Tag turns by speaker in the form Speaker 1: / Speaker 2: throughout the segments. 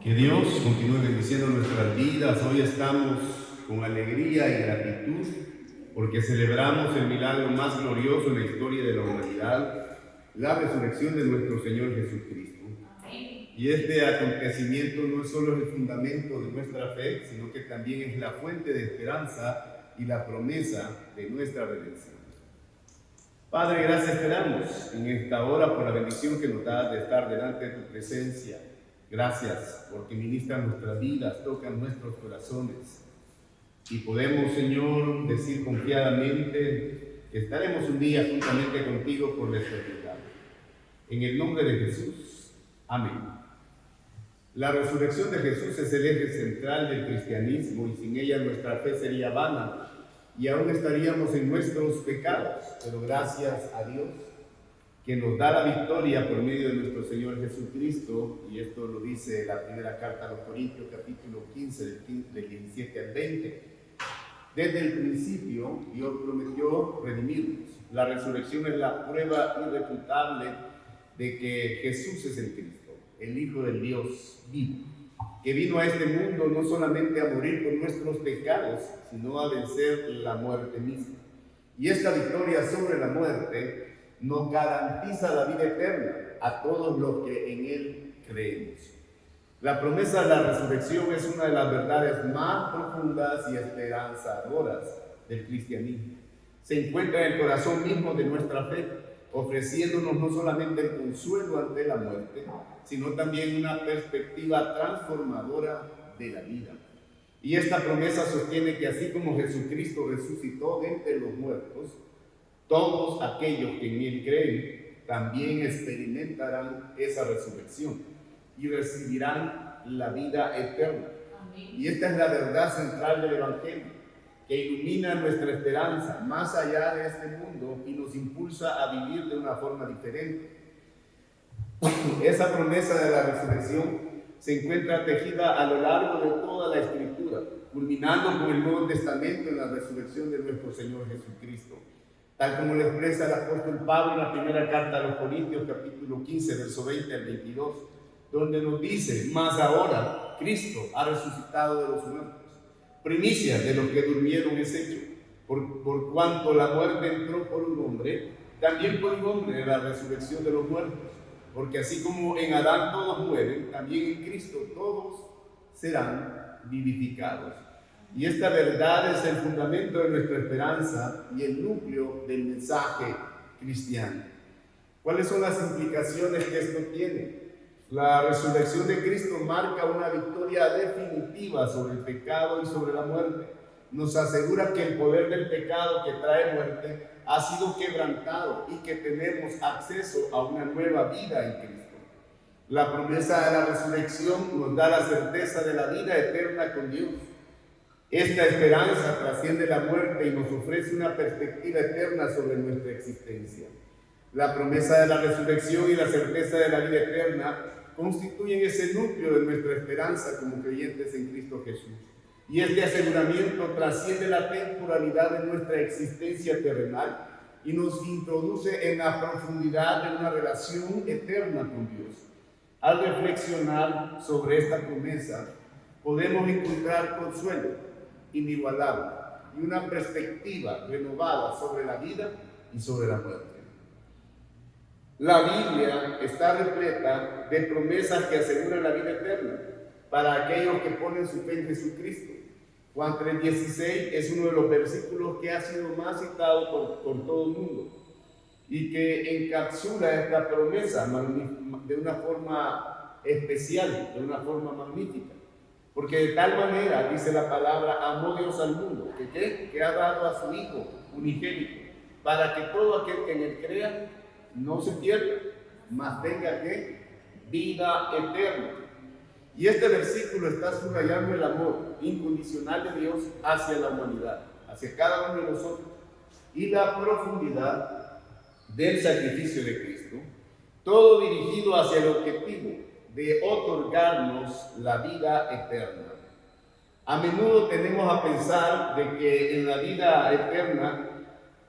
Speaker 1: Que Dios continúe bendiciendo nuestras vidas. Hoy estamos con alegría y gratitud porque celebramos el milagro más glorioso en la historia de la humanidad, la resurrección de nuestro Señor Jesucristo. Y este acontecimiento no es solo el fundamento de nuestra fe, sino que también es la fuente de esperanza y la promesa de nuestra redención. Padre, gracias te damos en esta hora por la bendición que nos das de estar delante de tu presencia. Gracias porque ministran nuestras vidas, tocan nuestros corazones y podemos, Señor, decir confiadamente que estaremos un día juntamente contigo por la eternidad. En el nombre de Jesús. Amén. La resurrección de Jesús es el eje central del cristianismo y sin ella nuestra fe sería vana y aún estaríamos en nuestros pecados, pero gracias a Dios que nos da la victoria por medio de nuestro Señor Jesucristo, y esto lo dice la primera carta a los Corintios, capítulo 15, del 17 al 20. Desde el principio, Dios prometió redimirnos. La resurrección es la prueba irrefutable de que Jesús es el Cristo, el Hijo del Dios vivo, que vino a este mundo no solamente a morir por nuestros pecados, sino a vencer la muerte misma. Y esta victoria sobre la muerte nos garantiza la vida eterna a todos los que en Él creemos. La promesa de la resurrección es una de las verdades más profundas y esperanzadoras del cristianismo. Se encuentra en el corazón mismo de nuestra fe, ofreciéndonos no solamente el consuelo ante la muerte, sino también una perspectiva transformadora de la vida. Y esta promesa sostiene que así como Jesucristo resucitó de entre los muertos, todos aquellos que en Él creen también experimentarán esa resurrección y recibirán la vida eterna. Amén. Y esta es la verdad central del Evangelio, que ilumina nuestra esperanza más allá de este mundo y nos impulsa a vivir de una forma diferente. Esa promesa de la resurrección se encuentra tejida a lo largo de toda la Escritura, culminando con el Nuevo Testamento en la resurrección de nuestro Señor Jesucristo. Tal como lo expresa el apóstol Pablo en la primera carta a los Corintios, capítulo 15, verso 20 al 22, donde nos dice: mas ahora Cristo ha resucitado de los muertos, primicia de los que durmieron es hecho, por cuanto la muerte entró por un hombre, también por un hombre la resurrección de los muertos, porque así como en Adán todos mueren, también en Cristo todos serán vivificados. Y esta verdad es el fundamento de nuestra esperanza y el núcleo del mensaje cristiano. ¿Cuáles son las implicaciones que esto tiene? La resurrección de Cristo marca una victoria definitiva sobre el pecado y sobre la muerte. Nos asegura que el poder del pecado que trae muerte ha sido quebrantado y que tenemos acceso a una nueva vida en Cristo. La promesa de la resurrección nos da la certeza de la vida eterna con Dios. Esta esperanza trasciende la muerte y nos ofrece una perspectiva eterna sobre nuestra existencia. La promesa de la resurrección y la certeza de la vida eterna constituyen ese núcleo de nuestra esperanza como creyentes en Cristo Jesús. Y este aseguramiento trasciende la temporalidad de nuestra existencia terrenal y nos introduce en la profundidad de una relación eterna con Dios. Al reflexionar sobre esta promesa, podemos encontrar consuelo inigualable y una perspectiva renovada sobre la vida y sobre la muerte. La Biblia está repleta de promesas que aseguran la vida eterna para aquellos que ponen su fe en Jesucristo. Juan 3:16 es uno de los versículos que ha sido más citado por todo el mundo y que encapsula esta promesa de una forma especial, de una forma magnífica. Porque de tal manera, dice la palabra, amó Dios al mundo, que ha dado a su Hijo unigénito, para que todo aquel que en Él crea no se pierda, mas tenga vida eterna. Y este versículo está subrayando el amor incondicional de Dios hacia la humanidad, hacia cada uno de nosotros, y la profundidad del sacrificio de Cristo, todo dirigido hacia el objetivo de otorgarnos la vida eterna. A menudo tenemos a pensar de que en la vida eterna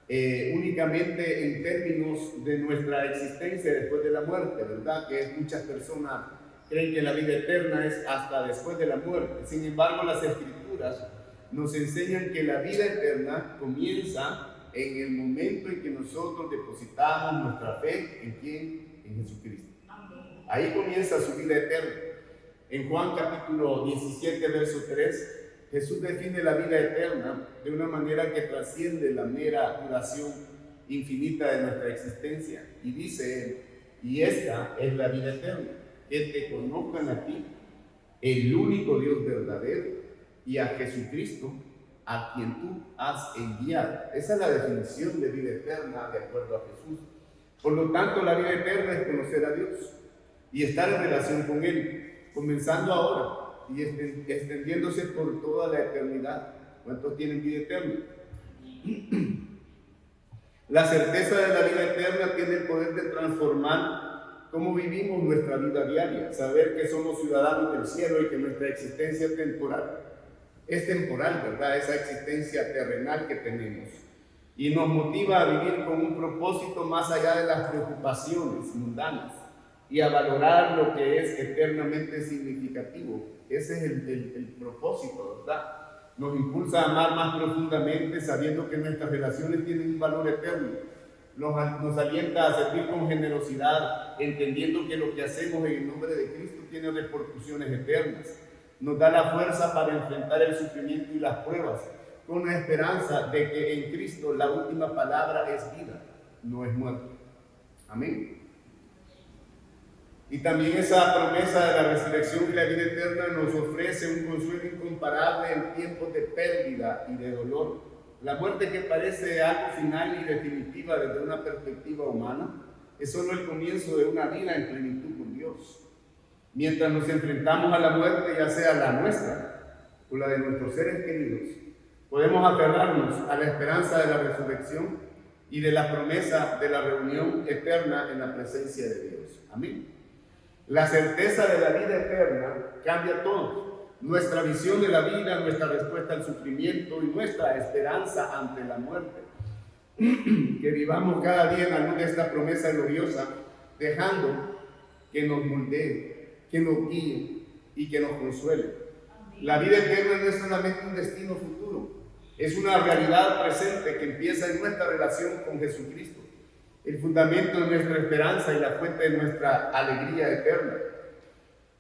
Speaker 1: únicamente en términos de nuestra existencia después de la muerte, ¿verdad? Que muchas personas creen que la vida eterna es hasta después de la muerte. Sin embargo, las Escrituras nos enseñan que la vida eterna comienza en el momento en que nosotros depositamos nuestra fe en ¿quién? En Jesucristo. Ahí comienza su vida eterna. En Juan capítulo 17, verso 3, Jesús define la vida eterna de una manera que trasciende la mera duración infinita de nuestra existencia. Y dice él, y esta es la vida eterna, que te conozcan a ti, el único Dios verdadero, y a Jesucristo, a quien tú has enviado. Esa es la definición de vida eterna de acuerdo a Jesús. Por lo tanto, la vida eterna es conocer a Dios y estar en relación con Él, comenzando ahora y extendiéndose por toda la eternidad. ¿Cuántos tienen vida eterna? La certeza de la vida eterna tiene el poder de transformar cómo vivimos nuestra vida diaria. Saber que somos ciudadanos del cielo y que nuestra existencia es temporal, ¿verdad? Esa existencia terrenal que tenemos. Y nos motiva a vivir con un propósito más allá de las preocupaciones mundanas y a valorar lo que es eternamente significativo. Ese es el propósito, ¿verdad? Nos impulsa a amar más profundamente sabiendo que nuestras relaciones tienen un valor eterno. Nos alienta a servir con generosidad, entendiendo que lo que hacemos en el nombre de Cristo tiene repercusiones eternas. Nos da la fuerza para enfrentar el sufrimiento y las pruebas, con la esperanza de que en Cristo la última palabra es vida, no es muerte. Amén. Y también esa promesa de la resurrección y la vida eterna nos ofrece un consuelo incomparable en tiempos de pérdida y de dolor. La muerte, que parece algo final y definitiva desde una perspectiva humana, es solo el comienzo de una vida en plenitud con Dios. Mientras nos enfrentamos a la muerte, ya sea la nuestra o la de nuestros seres queridos, podemos aferrarnos a la esperanza de la resurrección y de la promesa de la reunión eterna en la presencia de Dios. Amén. La certeza de la vida eterna cambia todo. Nuestra visión de la vida, nuestra respuesta al sufrimiento y nuestra esperanza ante la muerte. Que vivamos cada día en la luz de esta promesa gloriosa, dejando que nos moldee, que nos guíe y que nos consuele. La vida eterna no es solamente un destino futuro, es una realidad presente que empieza en nuestra relación con Jesucristo, el fundamento de nuestra esperanza y la fuente de nuestra alegría eterna.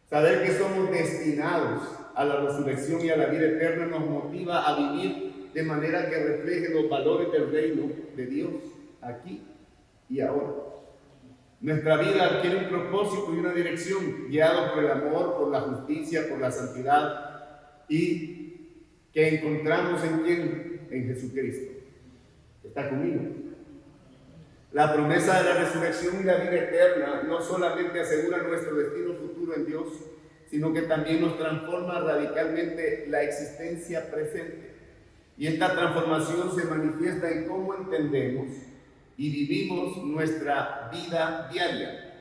Speaker 1: Saber que somos destinados a la resurrección y a la vida eterna nos motiva a vivir de manera que refleje los valores del reino de Dios aquí y ahora. Nuestra vida adquiere un propósito y una dirección, guiado por el amor, por la justicia, por la santidad, y que encontramos en ¿quién? En Jesucristo. ¿Está conmigo? La promesa de la resurrección y la vida eterna no solamente asegura nuestro destino futuro en Dios, sino que también nos transforma radicalmente la existencia presente. Y esta transformación se manifiesta en cómo entendemos y vivimos nuestra vida diaria,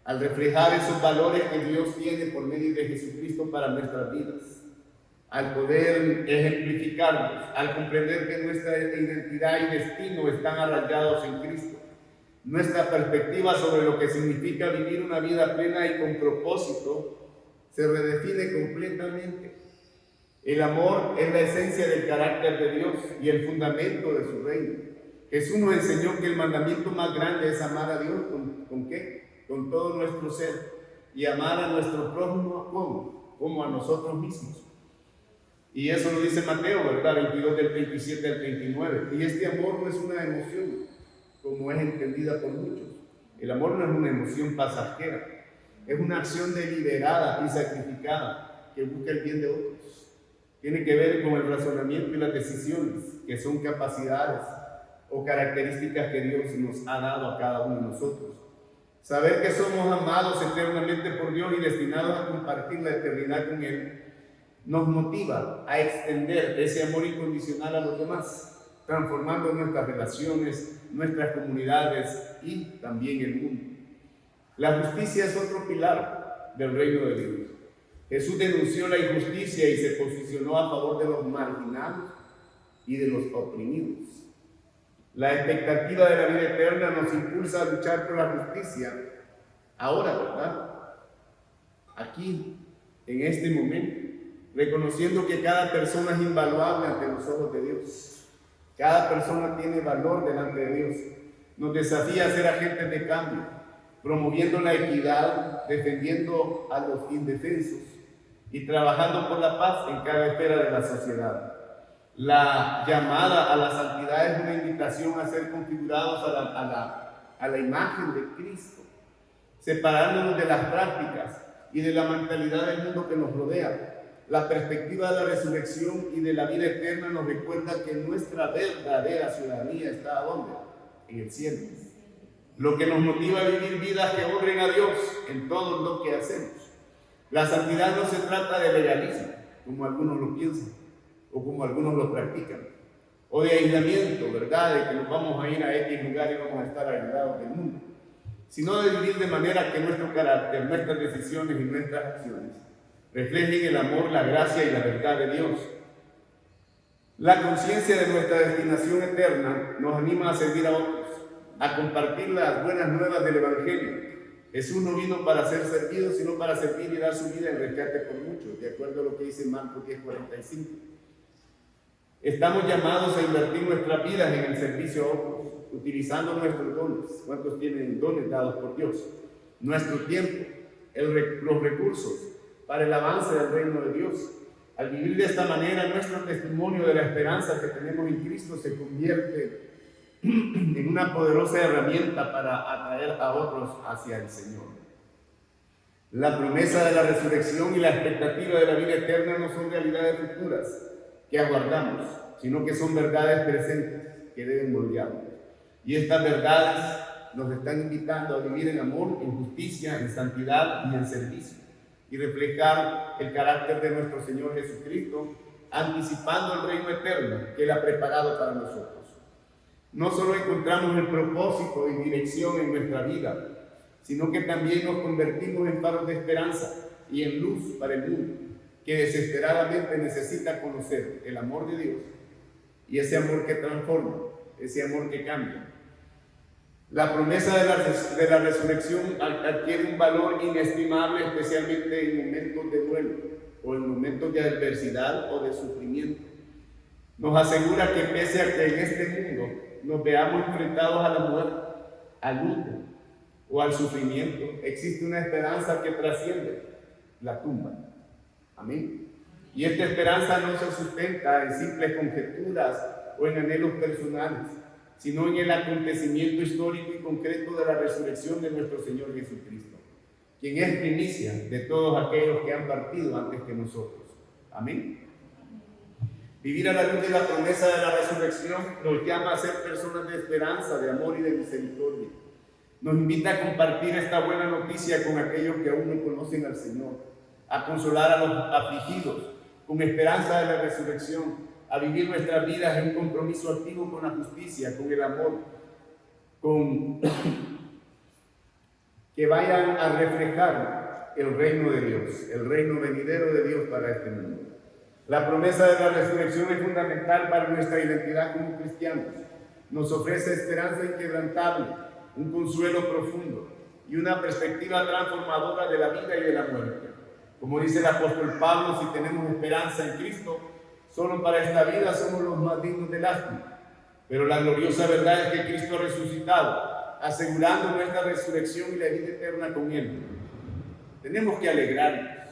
Speaker 1: al reflejar esos valores que Dios tiene por medio de Jesucristo para nuestras vidas, al poder ejemplificarlos, al comprender que nuestra identidad y destino están arraigados en Cristo. Nuestra perspectiva sobre lo que significa vivir una vida plena y con propósito se redefine completamente. El amor es la esencia del carácter de Dios y el fundamento de su reino. Jesús nos enseñó que el mandamiento más grande es amar a Dios ¿con qué? Con todo nuestro ser, y amar a nuestro prójimo ¿cómo? Como a nosotros mismos. Y eso lo dice Mateo, ¿verdad? 22 del 27 al 39. Y este amor no es una emoción, como es entendida por muchos. El amor no es una emoción pasajera, es una acción deliberada y sacrificada que busca el bien de otros. Tiene que ver con el razonamiento y las decisiones, que son capacidades o características que Dios nos ha dado a cada uno de nosotros. Saber que somos amados eternamente por Dios y destinados a compartir la eternidad con Él, nos motiva a extender ese amor incondicional a los demás, transformando nuestras relaciones, nuestras comunidades y también el mundo. La justicia es otro pilar del reino de Dios. Jesús denunció la injusticia y se posicionó a favor de los marginados y de los oprimidos. La expectativa de la vida eterna nos impulsa a luchar por la justicia ahora, ¿verdad? aquí, en este momento, reconociendo que cada persona es invaluable ante los ojos de Dios. Cada persona tiene valor delante de Dios. Nos desafía a ser agentes de cambio, promoviendo la equidad, defendiendo a los indefensos y trabajando por la paz en cada esfera de la sociedad. La llamada a la santidad es una invitación a ser configurados a la imagen de Cristo, separándonos de las prácticas y de la mentalidad del mundo que nos rodea. La perspectiva de la resurrección y de la vida eterna nos recuerda que nuestra verdadera ciudadanía está ¿dónde? En el cielo. Lo que nos motiva a vivir vidas que honren a Dios en todo lo que hacemos. La santidad no se trata de legalismo, como algunos lo piensan, o como algunos lo practican, o de aislamiento, ¿verdad? De que nos vamos a ir a X lugar y vamos a estar aislados del mundo, sino de vivir de manera que nuestro carácter, nuestras decisiones y nuestras acciones reflejen el amor, la gracia y la verdad de Dios. La conciencia de nuestra destinación eterna nos anima a servir a otros, a compartir las buenas nuevas del Evangelio. Jesús no vino para ser servido, sino para servir y dar su vida en rescate por muchos, de acuerdo a lo que dice Marcos 10:45. Estamos llamados a invertir nuestras vidas en el servicio a otros, utilizando nuestros dones. ¿Cuántos tienen dones dados por Dios? Nuestro tiempo, los recursos para el avance del reino de Dios. Al vivir de esta manera, nuestro testimonio de la esperanza que tenemos en Cristo se convierte en una poderosa herramienta para atraer a otros hacia el Señor. La promesa de la resurrección y la expectativa de la vida eterna no son realidades futuras que aguardamos, sino que son verdades presentes que deben moldearnos. Y estas verdades nos están invitando a vivir en amor, en justicia, en santidad y en servicio, y reflejar el carácter de nuestro Señor Jesucristo, anticipando el reino eterno que Él ha preparado para nosotros. No solo encontramos el propósito y dirección en nuestra vida, sino que también nos convertimos en faros de esperanza y en luz para el mundo, que desesperadamente necesita conocer el amor de Dios y ese amor que transforma, ese amor que cambia. La promesa de la resurrección adquiere un valor inestimable, especialmente en momentos de duelo o en momentos de adversidad o de sufrimiento. Nos asegura que pese a que en este mundo nos veamos enfrentados a la muerte, al luto o al sufrimiento, existe una esperanza que trasciende la tumba. Amén. Y esta esperanza no se sustenta en simples conjeturas o en anhelos personales, sino en el acontecimiento histórico y concreto de la resurrección de nuestro Señor Jesucristo, quien es primicia de todos aquellos que han partido antes que nosotros. Amén. Vivir a la luz de la promesa de la resurrección nos llama a ser personas de esperanza, de amor y de misericordia. Nos invita a compartir esta buena noticia con aquellos que aún no conocen al Señor, a consolar a los afligidos con esperanza de la resurrección, a vivir nuestras vidas en un compromiso activo con la justicia, con el amor, que vayan a reflejar el reino de Dios, el reino venidero de Dios para este mundo. La promesa de la resurrección es fundamental para nuestra identidad como cristianos. Nos ofrece esperanza inquebrantable, un consuelo profundo y una perspectiva transformadora de la vida y de la muerte. Como dice el apóstol Pablo, si tenemos esperanza en Cristo, solo para esta vida somos los más dignos de lástima. Pero la gloriosa verdad es que Cristo ha resucitado, asegurando nuestra resurrección y la vida eterna con Él. Tenemos que alegrarnos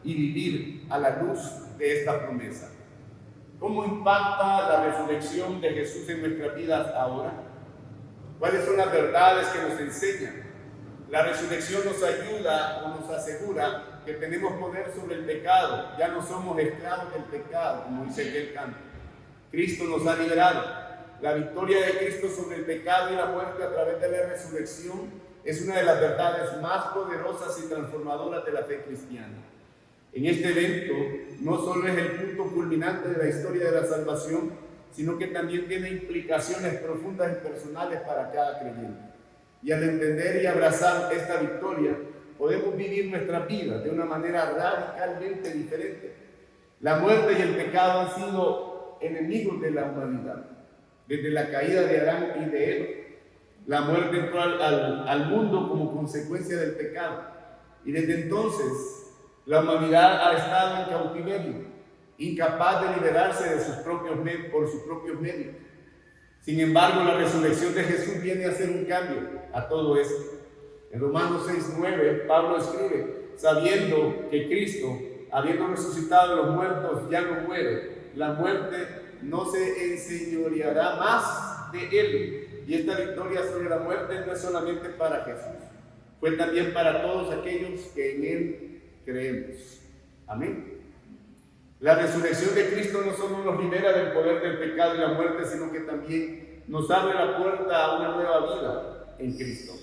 Speaker 1: y vivir a la luz de esta promesa. ¿Cómo impacta la resurrección de Jesús en nuestras vidas ahora? ¿Cuáles son las verdades que nos enseñan? La resurrección nos ayuda o nos asegura que tenemos poder sobre el pecado. Ya no somos esclavos del pecado, como dice aquel canto. Cristo nos ha liberado. La victoria de Cristo sobre el pecado y la muerte a través de la resurrección es una de las verdades más poderosas y transformadoras de la fe cristiana. En este evento no solo es el punto culminante de la historia de la salvación, sino que también tiene implicaciones profundas y personales para cada creyente. Y al entender y abrazar esta victoria, podemos vivir nuestra vida de una manera radicalmente diferente. La muerte y el pecado han sido enemigos de la humanidad. Desde la caída de Adán y de Eva, la muerte entró al mundo como consecuencia del pecado. Y desde entonces La humanidad ha estado en cautiverio, incapaz de liberarse de por sus propios medios. Sin embargo, la resurrección de Jesús viene a hacer un cambio a todo esto. En Romanos 6:9, Pablo escribe: sabiendo que Cristo, habiendo resucitado de los muertos, ya no muere, la muerte no se enseñoreará más de él. Y esta victoria sobre la muerte no es solamente para Jesús, fue también para todos aquellos que en él creemos. Amén. La resurrección de Cristo no solo nos libera del poder del pecado y la muerte, sino que también nos abre la puerta a una nueva vida en Cristo.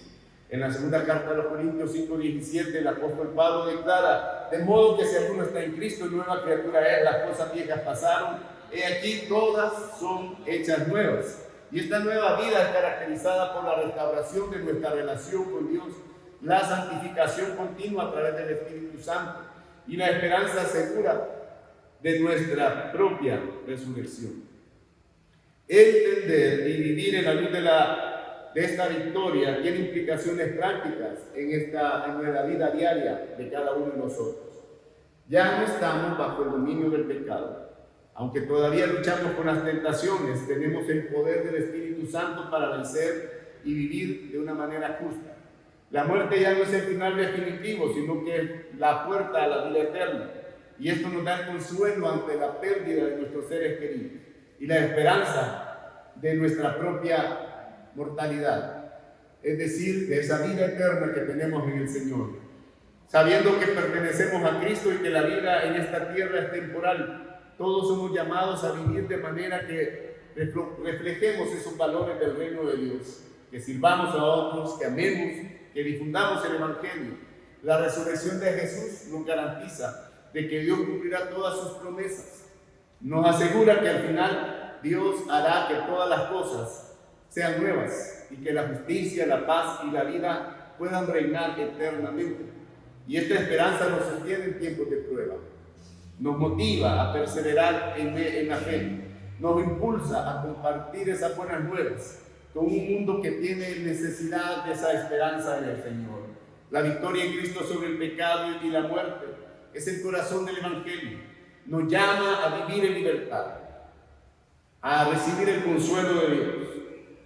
Speaker 1: En la segunda carta de los Corintios 5:17, el apóstol Pablo declara: de modo que si alguno está en Cristo, nueva criatura es, las cosas viejas pasaron, he aquí todas son hechas nuevas. Y esta nueva vida es caracterizada por la restauración de nuestra relación con Dios, la santificación continua a través del Espíritu Santo y la esperanza segura de nuestra propia resurrección. Entender y vivir en la luz de esta victoria tiene implicaciones prácticas en la vida diaria de cada uno de nosotros. Ya no estamos bajo el dominio del pecado. Aunque todavía luchamos con las tentaciones, tenemos el poder del Espíritu Santo para vencer y vivir de una manera justa. La muerte ya no es el final definitivo, sino que es la puerta a la vida eterna. Y esto nos da el consuelo ante la pérdida de nuestros seres queridos y la esperanza de nuestra propia mortalidad, es decir, de esa vida eterna que tenemos en el Señor. Sabiendo que pertenecemos a Cristo y que la vida en esta tierra es temporal, todos somos llamados a vivir de manera que reflejemos esos valores del reino de Dios, que sirvamos a otros, que amemos, que difundamos el Evangelio. La resurrección de Jesús nos garantiza de que Dios cumplirá todas sus promesas. Nos asegura que al final Dios hará que todas las cosas sean nuevas y que la justicia, la paz y la vida puedan reinar eternamente. Y esta esperanza nos sostiene en tiempos de prueba. Nos motiva a perseverar en la fe. Nos impulsa a compartir esas buenas nuevas con un mundo que tiene necesidad de esa esperanza en el Señor. La victoria en Cristo sobre el pecado y la muerte es el corazón del Evangelio. Nos llama a vivir en libertad, a recibir el consuelo de Dios,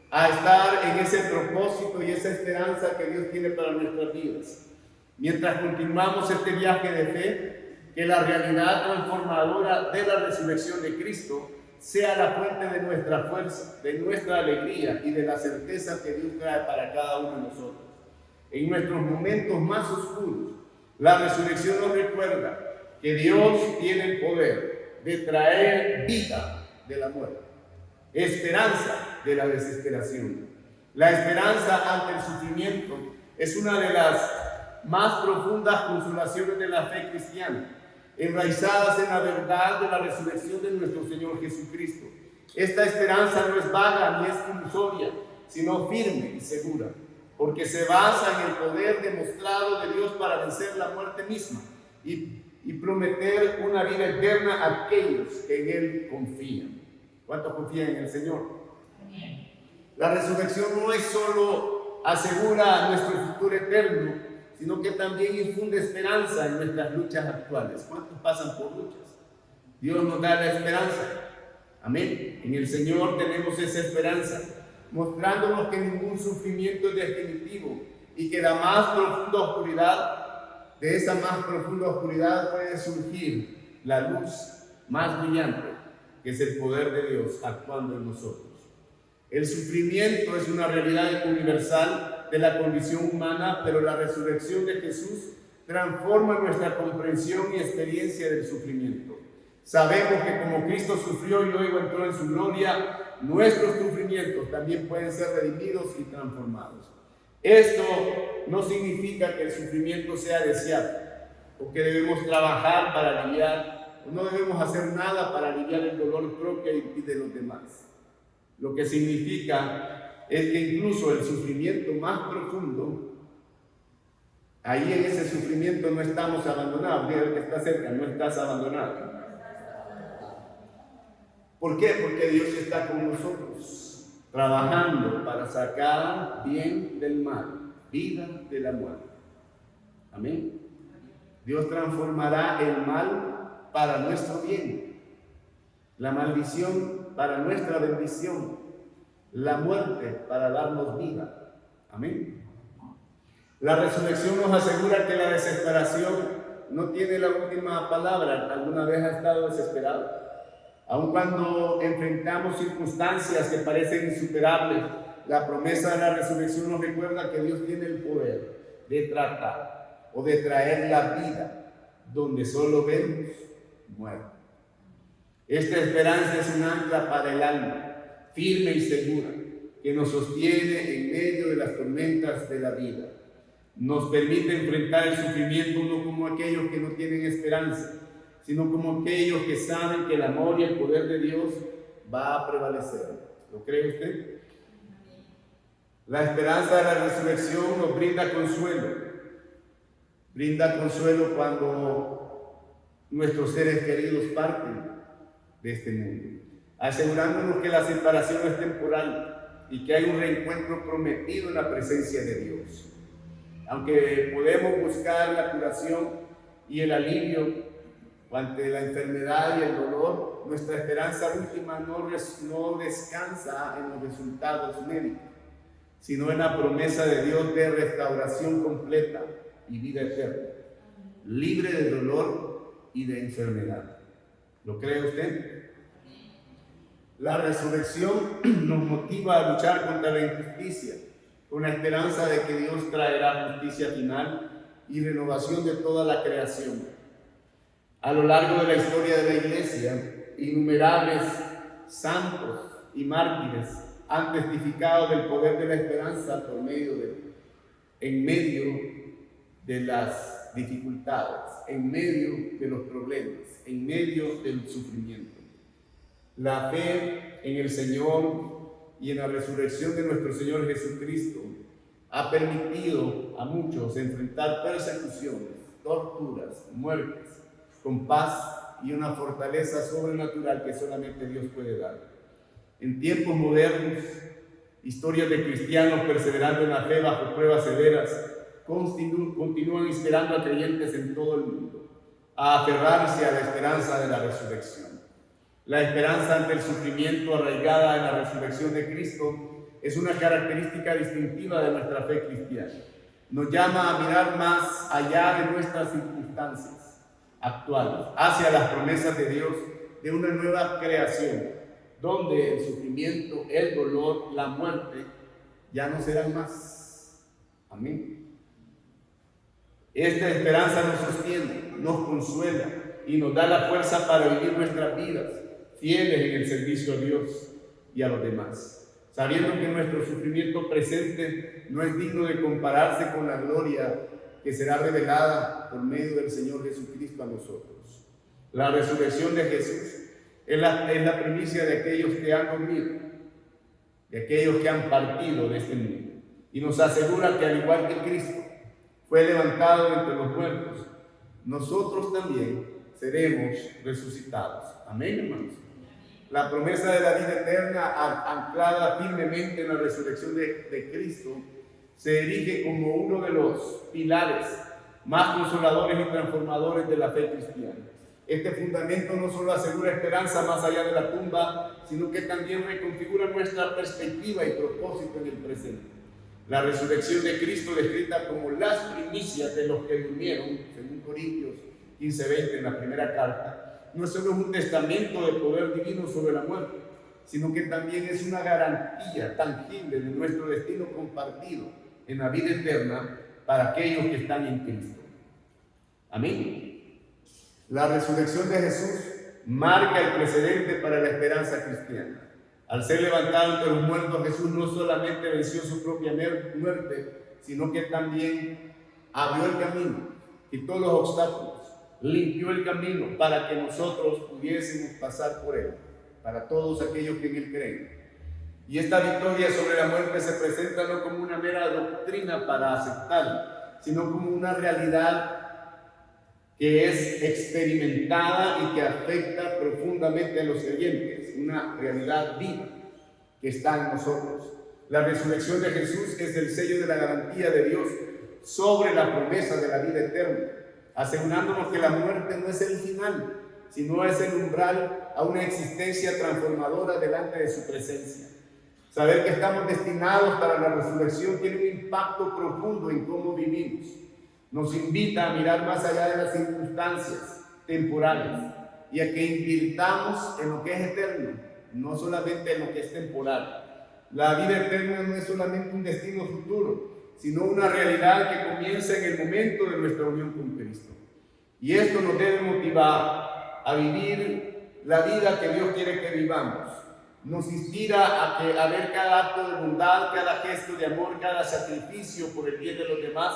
Speaker 1: a estar en ese propósito y esa esperanza que Dios tiene para nuestras vidas. Mientras continuamos este viaje de fe, que la realidad transformadora de la resurrección de Cristo sea la fuente de nuestra fuerza, de nuestra alegría y de la certeza que Dios trae para cada uno de nosotros. En nuestros momentos más oscuros, la resurrección nos recuerda que Dios tiene el poder de traer vida de la muerte, esperanza de la desesperación. La esperanza ante el sufrimiento es una de las más profundas consolaciones de la fe cristiana, enraizadas en la verdad de la resurrección de nuestro Señor Jesucristo. Esta esperanza no es vaga ni es ilusoria, sino firme y segura, porque se basa en el poder demostrado de Dios para vencer la muerte misma y prometer una vida eterna a aquellos que en Él confían. ¿Cuántos confían en el Señor? Amén. La resurrección no es solo asegura nuestro futuro eterno, sino que también infunde esperanza en nuestras luchas actuales. ¿Cuántos pasan por luchas? Dios nos da la esperanza. Amén. En el Señor tenemos esa esperanza, mostrándonos que ningún sufrimiento es definitivo y que la más profunda oscuridad, de esa más profunda oscuridad puede surgir la luz más brillante, que es el poder de Dios actuando en nosotros. El sufrimiento es una realidad universal de la condición humana, pero la resurrección de Jesús transforma nuestra comprensión y experiencia del sufrimiento. Sabemos que como Cristo sufrió y luego entró en su gloria, nuestros sufrimientos también pueden ser redimidos y transformados. Esto no significa que el sufrimiento sea deseado o que debemos trabajar para aliviar, o no debemos hacer nada para aliviar el dolor propio y de los demás. Lo que significa es que incluso el sufrimiento más profundo, ahí en ese sufrimiento no estamos abandonados. Mira el que está cerca, no estás abandonado. ¿Por qué? Porque Dios está con nosotros, trabajando para sacar bien del mal, vida de la muerte. Amén. Dios transformará el mal para nuestro bien, la maldición para nuestra bendición, la muerte para darnos vida. Amén. La resurrección nos asegura que la desesperación no tiene la última palabra. ¿Alguna vez ha estado desesperado? Aun cuando enfrentamos circunstancias que parecen insuperables, la promesa de la resurrección nos recuerda que Dios tiene el poder de tratar o de traer la vida donde solo vemos muerte. Esta esperanza es un ancla para el alma, firme y segura, que nos sostiene en medio de las tormentas de la vida. Nos permite enfrentar el sufrimiento no como aquellos que no tienen esperanza, sino como aquellos que saben que el amor y el poder de Dios va a prevalecer. ¿Lo cree usted? La esperanza de la resurrección nos brinda consuelo. Brinda consuelo cuando nuestros seres queridos parten de este mundo, asegurándonos que la separación es temporal y que hay un reencuentro prometido en la presencia de Dios. Aunque podemos buscar la curación y el alivio ante la enfermedad y el dolor, nuestra esperanza última no descansa en los resultados médicos, sino en la promesa de Dios de restauración completa y vida eterna, libre de dolor y de enfermedad. ¿Lo cree usted? La resurrección nos motiva a luchar contra la injusticia, con la esperanza de que Dios traerá justicia final y renovación de toda la creación. A lo largo de la historia de la Iglesia, innumerables santos y mártires han testificado del poder de la esperanza en medio de las dificultades, en medio de los problemas, en medio del sufrimiento. La fe en el Señor y en la resurrección de nuestro Señor Jesucristo ha permitido a muchos enfrentar persecuciones, torturas, muertes, con paz y una fortaleza sobrenatural que solamente Dios puede dar. En tiempos modernos, historias de cristianos perseverando en la fe bajo pruebas severas continúan inspirando a creyentes en todo el mundo a aferrarse a la esperanza de la resurrección. La esperanza ante el sufrimiento arraigada en la resurrección de Cristo es una característica distintiva de nuestra fe cristiana. Nos llama a mirar más allá de nuestras circunstancias actuales, hacia las promesas de Dios de una nueva creación, donde el sufrimiento, el dolor, la muerte ya no serán más. Amén. Esta esperanza nos sostiene, nos consuela y nos da la fuerza para vivir nuestras vidas fieles en el servicio a Dios y a los demás, sabiendo que nuestro sufrimiento presente no es digno de compararse con la gloria que será revelada por medio del Señor Jesucristo a nosotros. La resurrección de Jesús es la primicia de aquellos que han dormido, de aquellos que han partido de este mundo, y nos asegura que al igual que Cristo fue levantado entre los muertos, nosotros también seremos resucitados. Amén, hermanos. La promesa de la vida eterna, anclada firmemente en la resurrección de Cristo, se erige como uno de los pilares más consoladores y transformadores de la fe cristiana. Este fundamento no solo asegura esperanza más allá de la tumba, sino que también reconfigura nuestra perspectiva y propósito en el presente. La resurrección de Cristo, descrita como las primicias de los que durmieron, según Corintios 15:20 en la primera carta, no solo es un testamento de poder divino sobre la muerte, sino que también es una garantía tangible de nuestro destino compartido en la vida eterna para aquellos que están en Cristo. Amén. La resurrección de Jesús marca el precedente para la esperanza cristiana. Al ser levantado entre los muertos, Jesús no solamente venció su propia muerte, sino que también abrió el camino, quitó los obstáculos, limpió el camino para que nosotros pudiésemos pasar por él, para todos aquellos que en él creen. Y esta victoria sobre la muerte se presenta no como una mera doctrina para aceptar, sino como una realidad que es experimentada y que afecta profundamente a los creyentes, una realidad viva que está en nosotros. La resurrección de Jesús es el sello de la garantía de Dios sobre la promesa de la vida eterna. asegurándonos que la muerte no es el final, sino es el umbral a una existencia transformadora delante de su presencia. Saber que estamos destinados para la resurrección tiene un impacto profundo en cómo vivimos. Nos invita a mirar más allá de las circunstancias temporales y a que invirtamos en lo que es eterno, no solamente en lo que es temporal. La vida eterna no es solamente un destino futuro, sino una realidad que comienza en el momento de nuestra unión con Cristo. Y esto nos debe motivar a vivir la vida que Dios quiere que vivamos. Nos inspira a ver cada acto de bondad, cada gesto de amor, cada sacrificio por el bien de los demás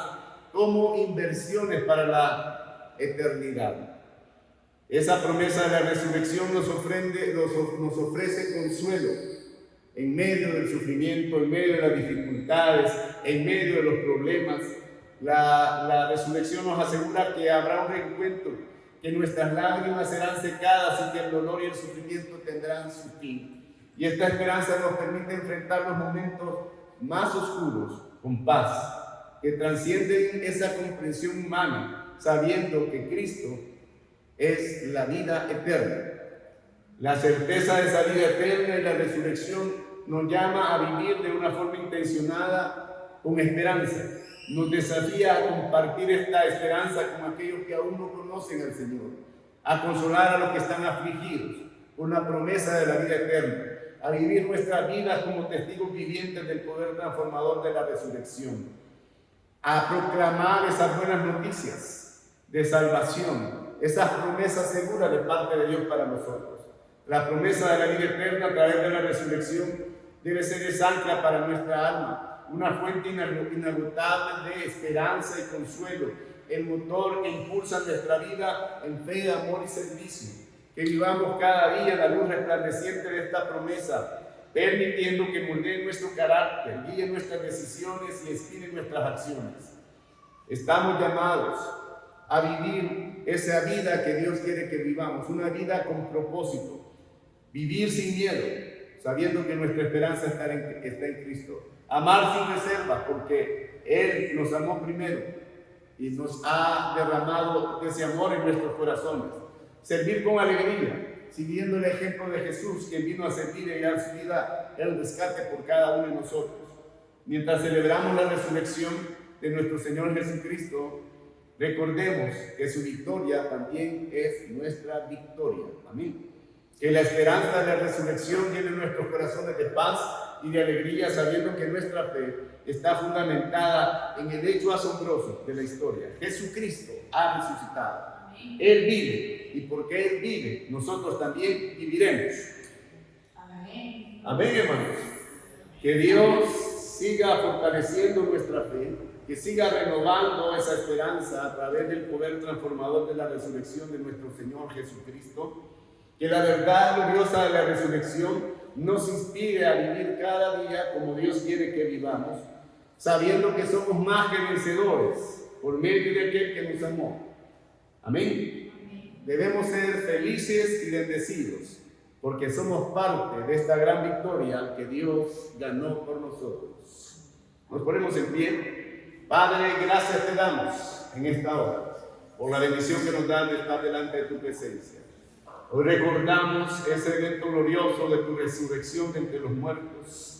Speaker 1: como inversiones para la eternidad. Esa promesa de la resurrección nos ofrece consuelo en medio del sufrimiento, en medio de las dificultades, en medio de los problemas. La resurrección nos asegura que habrá un reencuentro, que nuestras lágrimas serán secadas y que el dolor y el sufrimiento tendrán su fin. Y esta esperanza nos permite enfrentar los momentos más oscuros con paz, que transcienden esa comprensión humana, sabiendo que Cristo es la vida eterna. La certeza de esa vida eterna y la resurrección nos llama a vivir de una forma intencionada con esperanza. Nos desafía a compartir esta esperanza con aquellos que aún no conocen al Señor, a consolar a los que están afligidos con la promesa de la vida eterna, a vivir nuestras vidas como testigos vivientes del poder transformador de la resurrección, a proclamar esas buenas noticias de salvación, esas promesas seguras de parte de Dios para nosotros. La promesa de la vida eterna a través de la resurrección debe ser esa ancla para nuestra alma, una fuente inagotable de esperanza y consuelo, el motor que impulsa nuestra vida en fe, amor y servicio. Que vivamos cada día la luz resplandeciente de esta promesa, permitiendo que moldee nuestro carácter, guíe nuestras decisiones y inspire nuestras acciones. Estamos llamados a vivir esa vida que Dios quiere que vivamos, una vida con propósito, vivir sin miedo, sabiendo que nuestra esperanza está en Cristo, amar sin reservas, porque Él nos amó primero y nos ha derramado ese amor en nuestros corazones. Servir con alegría, siguiendo el ejemplo de Jesús, quien vino a servir y dar su vida el rescate por cada uno de nosotros. Mientras celebramos la resurrección de nuestro Señor Jesucristo, recordemos que su victoria también es nuestra victoria. Amén. Que la esperanza de la resurrección llene nuestros corazones de paz y de alegría, sabiendo que nuestra fe está fundamentada en el hecho asombroso de la historia. Jesucristo ha resucitado. Él vive, y porque Él vive, nosotros también viviremos. Amén. Amén, hermanos. Que Dios siga fortaleciendo nuestra fe, que siga renovando esa esperanza a través del poder transformador de la resurrección de nuestro Señor Jesucristo. Que la verdad gloriosa de la resurrección nos inspire a vivir cada día como Dios quiere que vivamos, sabiendo que somos más que vencedores por medio de aquel que nos amó. Amén. Debemos ser felices y bendecidos porque somos parte de esta gran victoria que Dios ganó por nosotros. Nos ponemos en pie. Padre, gracias te damos en esta hora por la bendición que nos da de estar delante de tu presencia. Hoy recordamos ese evento glorioso de tu resurrección de entre los muertos.